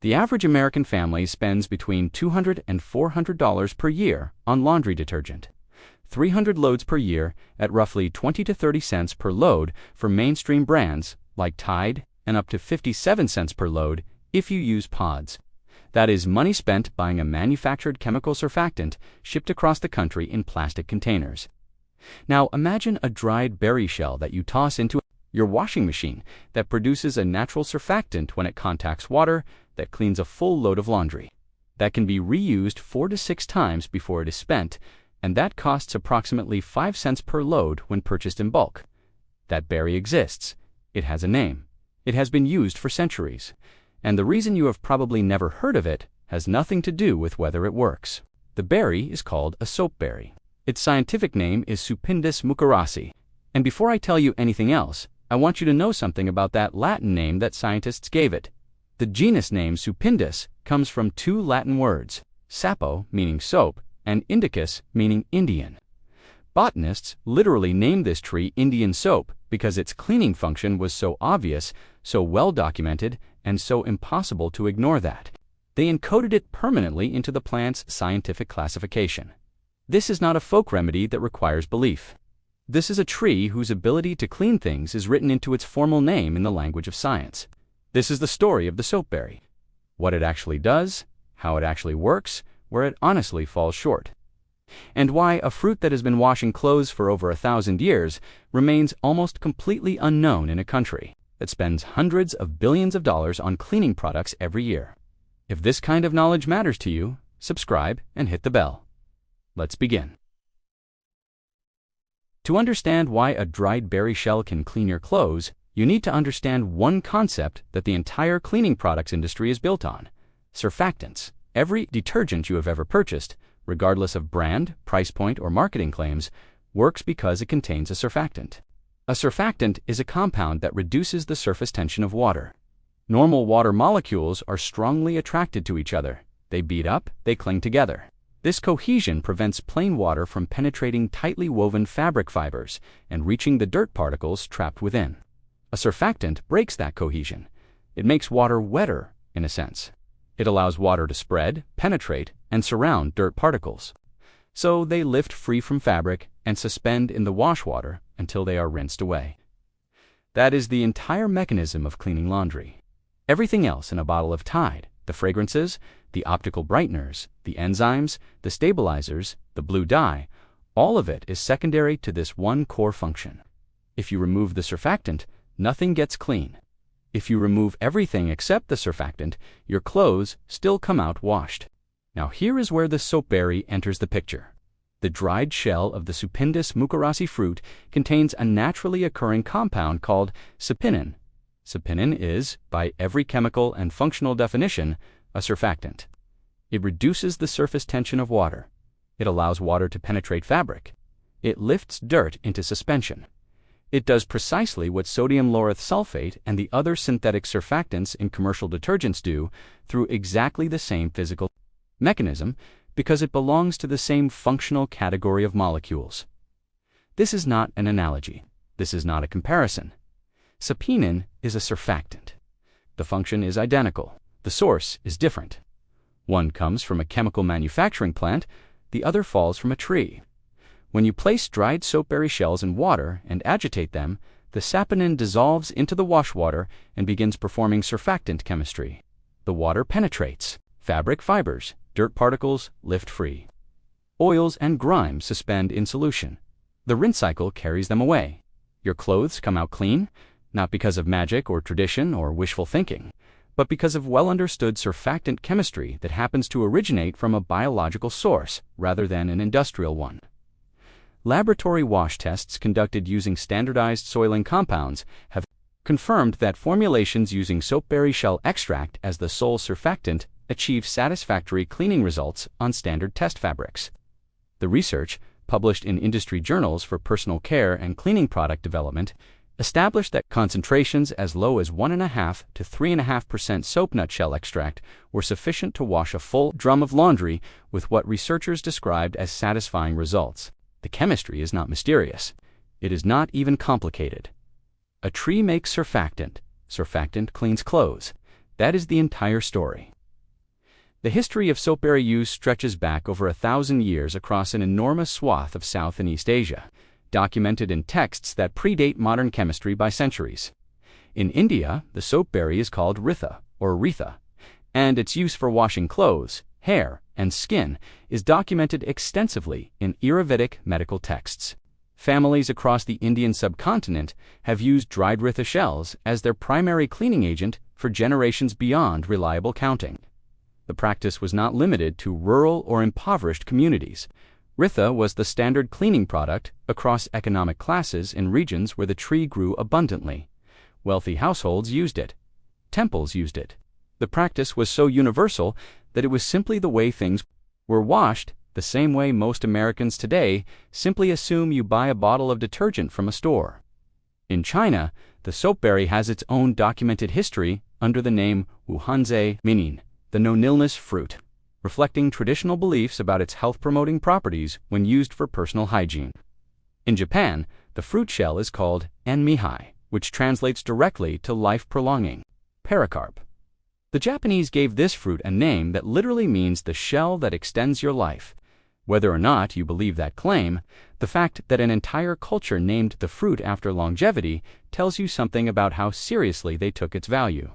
The average American family spends between $200 and $400 per year on laundry detergent. 300 loads per year at roughly 20 to 30 cents per load for mainstream brands like Tide, and up to 57 cents per load if you use pods. That is money spent buying a manufactured chemical surfactant shipped across the country in plastic containers. Now imagine a dried berry shell that you toss into your washing machine that produces a natural surfactant when it contacts water that cleans a full load of laundry. That can be reused 4 to 6 times before it is spent, and that costs approximately 5 cents per load when purchased in bulk. That berry exists. It has a name. It has been used for centuries. And the reason you have probably never heard of it has nothing to do with whether it works. The berry is called a soapberry. Its scientific name is Supindus mucorasi. And before I tell you anything else, I want you to know something about that Latin name that scientists gave it. The genus name Supindus comes from 2 Latin words, sapo, meaning soap, and indicus, meaning Indian. Botanists literally named this tree Indian soap because its cleaning function was so obvious, so well documented, and so impossible to ignore that they encoded it permanently into the plant's scientific classification. This is not a folk remedy that requires belief. This is a tree whose ability to clean things is written into its formal name in the language of science. This is the story of the soapberry. What it actually does, how it actually works, where it honestly falls short, and why a fruit that has been washing clothes for over 1,000 years remains almost completely unknown in a country that spends hundreds of billions of dollars on cleaning products every year. If this kind of knowledge matters to you, subscribe and hit the bell. Let's begin. To understand why a dried berry shell can clean your clothes, you need to understand one concept that the entire cleaning products industry is built on: surfactants. Every detergent you have ever purchased, regardless of brand, price point, or marketing claims, works because it contains a surfactant. A surfactant is a compound that reduces the surface tension of water. Normal water molecules are strongly attracted to each other. They beat up, they cling together. This cohesion prevents plain water from penetrating tightly woven fabric fibers and reaching the dirt particles trapped within. A surfactant breaks that cohesion. It makes water wetter, in a sense. It allows water to spread, penetrate, and surround dirt particles. So they lift free from fabric and suspend in the wash water until they are rinsed away. That is the entire mechanism of cleaning laundry. Everything else in a bottle of Tide, the fragrances, the optical brighteners, the enzymes, the stabilizers, the blue dye, all of it is secondary to this one core function. If you remove the surfactant, nothing gets clean. If you remove everything except the surfactant, your clothes still come out washed. Now here is where the soapberry enters the picture. The dried shell of the Supindus mucorasi fruit contains a naturally occurring compound called saponin. Saponin is, by every chemical and functional definition, a surfactant. It reduces the surface tension of water. It allows water to penetrate fabric. It lifts dirt into suspension. It does precisely what sodium lauryl sulfate and the other synthetic surfactants in commercial detergents do through exactly the same physical mechanism, because it belongs to the same functional category of molecules. This is not an analogy. This is not a comparison. Saponin is a surfactant. The function is identical. The source is different. One comes from a chemical manufacturing plant, the other falls from a tree. When you place dried soapberry shells in water and agitate them, the saponin dissolves into the wash water and begins performing surfactant chemistry. The water penetrates. Fabric fibers, dirt particles lift free. Oils and grime suspend in solution. The rinse cycle carries them away. Your clothes come out clean, not because of magic or tradition or wishful thinking, but because of well-understood surfactant chemistry that happens to originate from a biological source rather than an industrial one. Laboratory wash tests conducted using standardized soiling compounds have confirmed that formulations using soapberry shell extract as the sole surfactant achieve satisfactory cleaning results on standard test fabrics. The research, published in industry journals for personal care and cleaning product development, established that concentrations as low as 1.5 to 3.5% soap nutshell extract were sufficient to wash a full drum of laundry with what researchers described as satisfying results. The chemistry is not mysterious. It is not even complicated. A tree makes surfactant. Surfactant cleans clothes. That is the entire story. The history of soapberry use stretches back over 1,000 years across an enormous swath of South and East Asia, documented in texts that predate modern chemistry by centuries. In India, the soapberry is called ritha or retha, and its use for washing clothes, hair, and skin is documented extensively in Ayurvedic medical texts. Families across the Indian subcontinent have used dried ritha shells as their primary cleaning agent for generations beyond reliable counting. The practice was not limited to rural or impoverished communities. Ritha was the standard cleaning product across economic classes in regions where the tree grew abundantly. Wealthy households used it. Temples used it. The practice was so universal that it was simply the way things were washed, the same way most Americans today simply assume you buy a bottle of detergent from a store. In China, the soapberry has its own documented history under the name Wuhanze Minin, the no-illness fruit, reflecting traditional beliefs about its health-promoting properties when used for personal hygiene. In Japan, the fruit shell is called enmihai, which translates directly to life-prolonging, pericarp. The Japanese gave this fruit a name that literally means the shell that extends your life. Whether or not you believe that claim, the fact that an entire culture named the fruit after longevity tells you something about how seriously they took its value.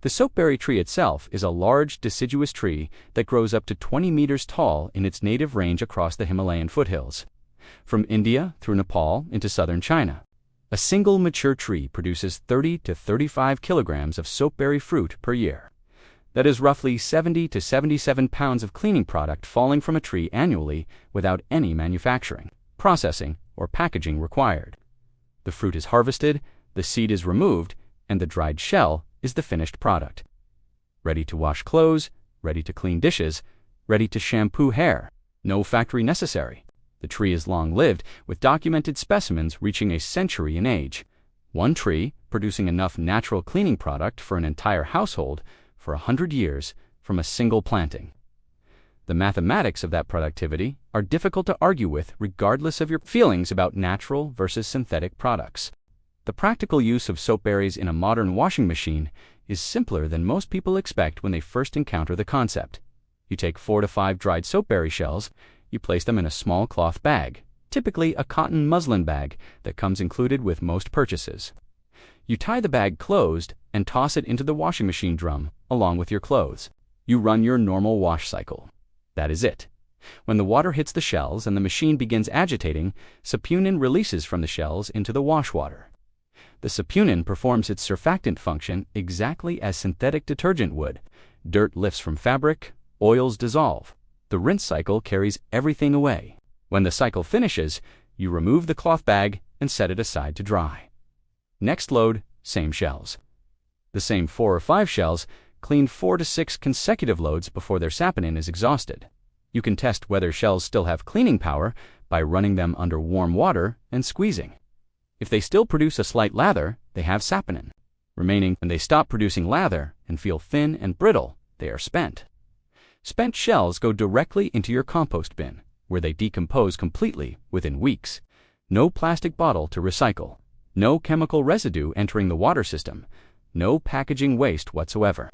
The soapberry tree itself is a large deciduous tree that grows up to 20 meters tall in its native range across the Himalayan foothills. From India through Nepal into southern China, a single mature tree produces 30 to 35 kilograms of soapberry fruit per year. That is roughly 70 to 77 pounds of cleaning product falling from a tree annually without any manufacturing, processing, or packaging required. The fruit is harvested, the seed is removed, and the dried shell is the finished product. Ready to wash clothes, ready to clean dishes, ready to shampoo hair. No factory necessary. The tree is long-lived, with documented specimens reaching a century in age. One tree producing enough natural cleaning product for an entire household for 100 years from a single planting. The mathematics of that productivity are difficult to argue with regardless of your feelings about natural versus synthetic products. The practical use of soapberries in a modern washing machine is simpler than most people expect when they first encounter the concept. You take 4 to 5 dried soapberry shells, you place them in a small cloth bag, typically a cotton muslin bag that comes included with most purchases. You tie the bag closed and toss it into the washing machine drum along with your clothes. You run your normal wash cycle. That is it. When the water hits the shells and the machine begins agitating, saponin releases from the shells into the wash water. The saponin performs its surfactant function exactly as synthetic detergent would. Dirt lifts from fabric, oils dissolve. The rinse cycle carries everything away. When the cycle finishes, you remove the cloth bag and set it aside to dry. Next load, same shells. The same 4 or 5 shells, cleaned 4 to 6 consecutive loads before their saponin is exhausted. You can test whether shells still have cleaning power by running them under warm water and squeezing. If they still produce a slight lather, they have saponin. Remaining when they stop producing lather and feel thin and brittle, they are spent. Spent shells go directly into your compost bin, where they decompose completely within weeks. No plastic bottle to recycle. No chemical residue entering the water system. No packaging waste whatsoever.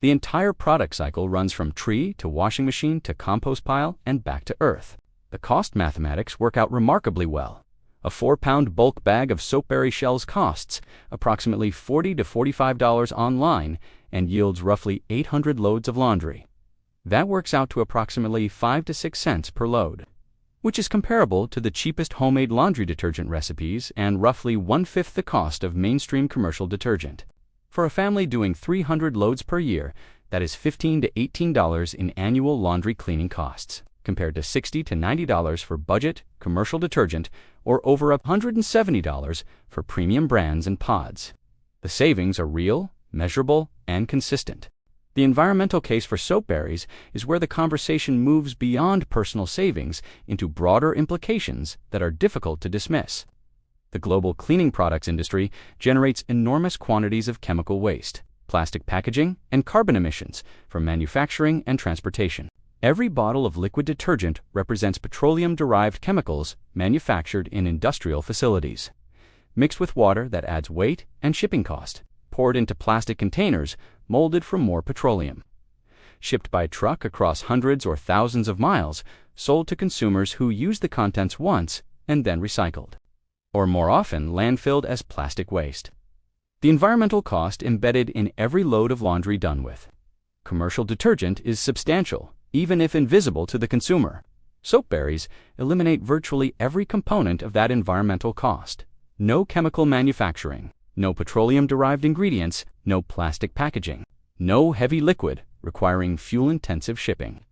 The entire product cycle runs from tree to washing machine to compost pile and back to earth. The cost mathematics work out remarkably well. A 4-pound bulk bag of soapberry shells costs approximately $40 to $45 online and yields roughly 800 loads of laundry. That works out to approximately 5 to 6 cents per load, which is comparable to the cheapest homemade laundry detergent recipes and roughly 1/5 the cost of mainstream commercial detergent. For a family doing 300 loads per year, that is $15 to $18 in annual laundry cleaning costs, compared to $60 to $90 for budget commercial detergent or over $170 for premium brands and pods. The savings are real, measurable, and consistent. The environmental case for soapberries is where the conversation moves beyond personal savings into broader implications that are difficult to dismiss. The global cleaning products industry generates enormous quantities of chemical waste, plastic packaging, and carbon emissions from manufacturing and transportation. Every bottle of liquid detergent represents petroleum-derived chemicals manufactured in industrial facilities. Mixed with water that adds weight and shipping cost, poured into plastic containers molded from more petroleum. shipped by truck across hundreds or thousands of miles, sold to consumers who use the contents once and then recycled, or more often landfilled as plastic waste. The environmental cost embedded in every load of laundry done with commercial detergent is substantial, even if invisible to the consumer. Soap berries eliminate virtually every component of that environmental cost. No chemical manufacturing, no petroleum-derived ingredients, no plastic packaging, no heavy liquid requiring fuel-intensive shipping,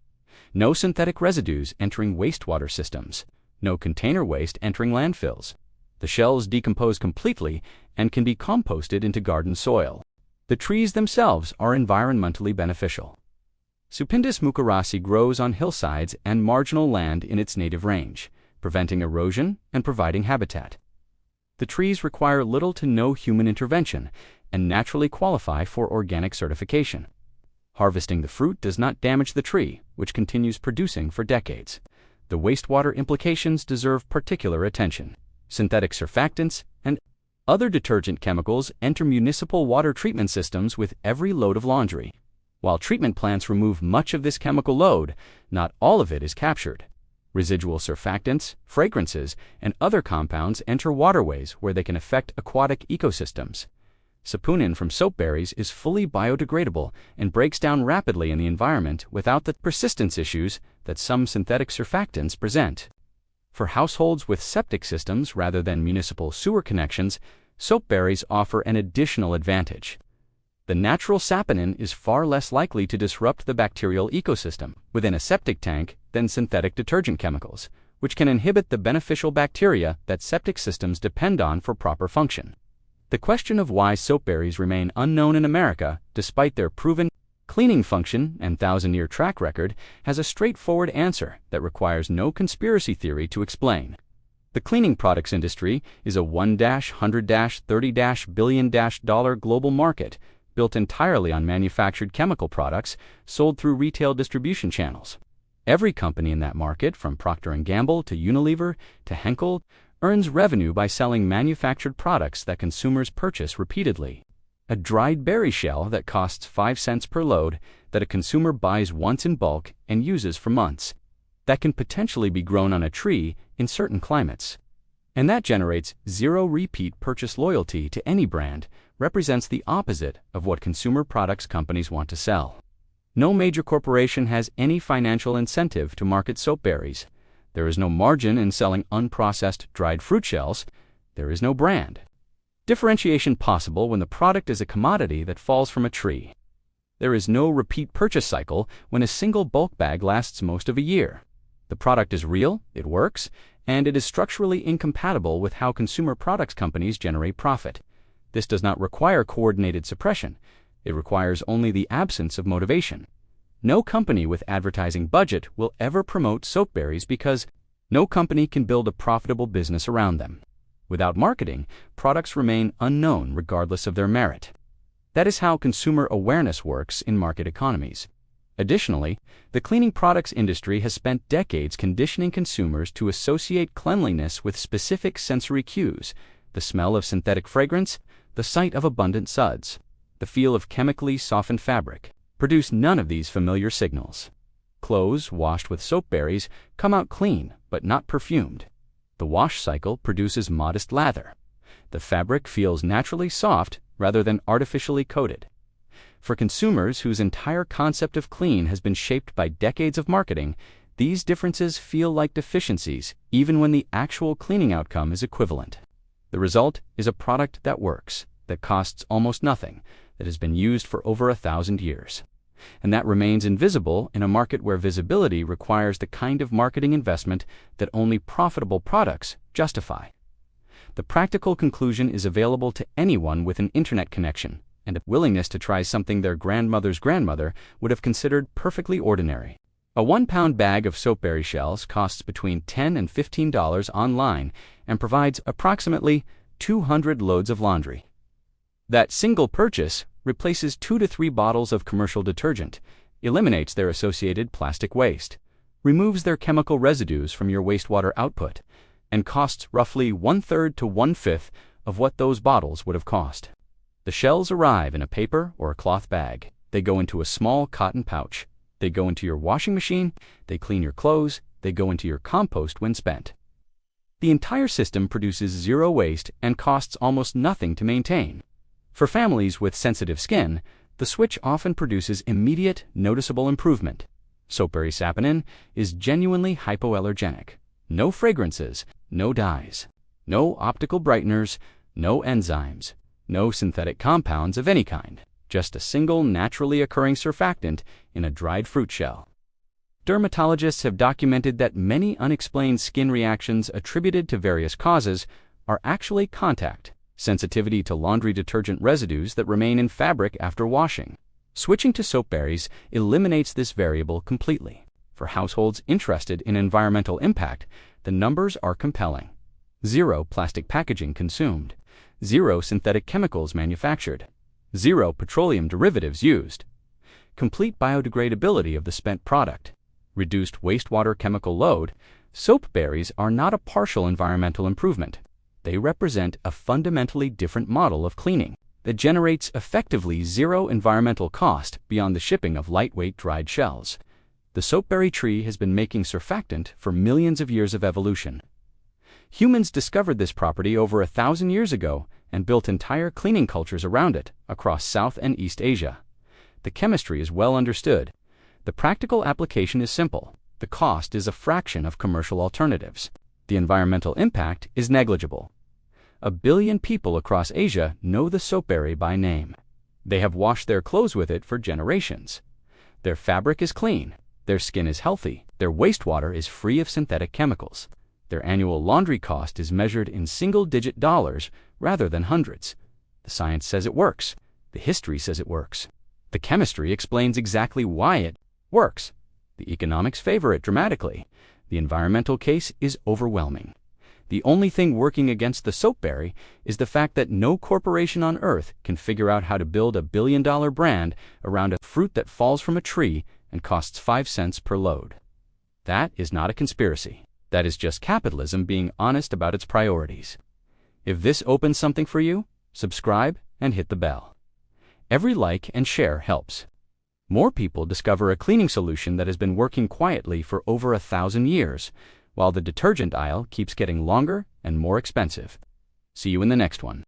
no synthetic residues entering wastewater systems, no container waste entering landfills. The shells decompose completely and can be composted into garden soil. The trees themselves are environmentally beneficial. Supindus mucorasi grows on hillsides and marginal land in its native range, preventing erosion and providing habitat. The trees require little to no human intervention and naturally qualify for organic certification. Harvesting the fruit does not damage the tree, which continues producing for decades. The wastewater implications deserve particular attention. Synthetic surfactants and other detergent chemicals enter municipal water treatment systems with every load of laundry. While treatment plants remove much of this chemical load, not all of it is captured. Residual surfactants, fragrances, and other compounds enter waterways where they can affect aquatic ecosystems. Saponin from soap berries is fully biodegradable and breaks down rapidly in the environment without the persistence issues that some synthetic surfactants present. For households with septic systems rather than municipal sewer connections, soap berries offer an additional advantage. The natural saponin is far less likely to disrupt the bacterial ecosystem within a septic tank than synthetic detergent chemicals, which can inhibit the beneficial bacteria that septic systems depend on for proper function. The question of why soap berries remain unknown in America, despite their proven cleaning function and thousand-year track record, has a straightforward answer that requires no conspiracy theory to explain. The cleaning products industry is a $100-30 billion global market built entirely on manufactured chemical products sold through retail distribution channels. Every company in that market, from Procter & Gamble to Unilever to Henkel, earns revenue by selling manufactured products that consumers purchase repeatedly. A dried berry shell that costs 5 cents per load that a consumer buys once in bulk and uses for months. That can potentially be grown on a tree in certain climates. And that generates zero repeat purchase loyalty to any brand, represents the opposite of what consumer products companies want to sell. No major corporation has any financial incentive to market soap berries. There is no margin in selling unprocessed dried fruit shells. There is no brand differentiation possible when the product is a commodity that falls from a tree. There is no repeat purchase cycle when a single bulk bag lasts most of a year. The product is real, it works, and it is structurally incompatible with how consumer products companies generate profit. This does not require coordinated suppression. It requires only the absence of motivation. No company with advertising budget will ever promote soap berries because no company can build a profitable business around them. Without marketing, products remain unknown regardless of their merit. That is how consumer awareness works in market economies. Additionally, the cleaning products industry has spent decades conditioning consumers to associate cleanliness with specific sensory cues: the smell of synthetic fragrance, the sight of abundant suds, the feel of chemically softened fabric. Produce none of these familiar signals. Clothes washed with soap berries come out clean, but not perfumed. The wash cycle produces modest lather. The fabric feels naturally soft rather than artificially coated. For consumers whose entire concept of clean has been shaped by decades of marketing, these differences feel like deficiencies even when the actual cleaning outcome is equivalent. The result is a product that works, that costs almost nothing, that has been used for over 1,000 years. And that remains invisible in a market where visibility requires the kind of marketing investment that only profitable products justify. The practical conclusion is available to anyone with an internet connection and a willingness to try something their grandmother's grandmother would have considered perfectly ordinary. A 1-pound bag of soap berry shells costs between $10 and $15 online and provides approximately 200 loads of laundry. That single purchase replaces 2 to 3 bottles of commercial detergent, eliminates their associated plastic waste, removes their chemical residues from your wastewater output, and costs roughly 1/3 to 1/5 of what those bottles would have cost. The shells arrive in a paper or a cloth bag. They go into a small cotton pouch. They go into your washing machine, they clean your clothes, they go into your compost when spent. The entire system produces zero waste and costs almost nothing to maintain. For families with sensitive skin, the switch often produces immediate, noticeable improvement. Soapberry saponin is genuinely hypoallergenic. No fragrances, no dyes, no optical brighteners, no enzymes, no synthetic compounds of any kind. Just a single naturally occurring surfactant in a dried fruit shell. Dermatologists have documented that many unexplained skin reactions attributed to various causes are actually contact, sensitivity to laundry detergent residues that remain in fabric after washing. Switching to soapberries eliminates this variable completely. For households interested in environmental impact, the numbers are compelling. Zero plastic packaging consumed. Zero synthetic chemicals manufactured. Zero petroleum derivatives used. Complete biodegradability of the spent product. Reduced wastewater chemical load. Soapberries are not a partial environmental improvement. They represent a fundamentally different model of cleaning that generates effectively zero environmental cost beyond the shipping of lightweight dried shells. The soapberry tree has been making surfactant for millions of years of evolution. Humans discovered this property over 1,000 years ago and built entire cleaning cultures around it across South and East Asia. The chemistry is well understood. The practical application is simple. The cost is a fraction of commercial alternatives. The environmental impact is negligible. 1 billion people across Asia know the soapberry by name. They have washed their clothes with it for generations. Their fabric is clean. Their skin is healthy. Their wastewater is free of synthetic chemicals. Their annual laundry cost is measured in single-digit dollars rather than hundreds. The science says it works. The history says it works. The chemistry explains exactly why it works. The economics favor it dramatically. The environmental case is overwhelming. The only thing working against the soapberry is the fact that no corporation on earth can figure out how to build a billion-dollar brand around a fruit that falls from a tree and costs 5 cents per load. That is not a conspiracy. That is just capitalism being honest about its priorities. If this opens something for you, subscribe and hit the bell. Every like and share helps. More people discover a cleaning solution that has been working quietly for over 1,000 years, while the detergent aisle keeps getting longer and more expensive. See you in the next one.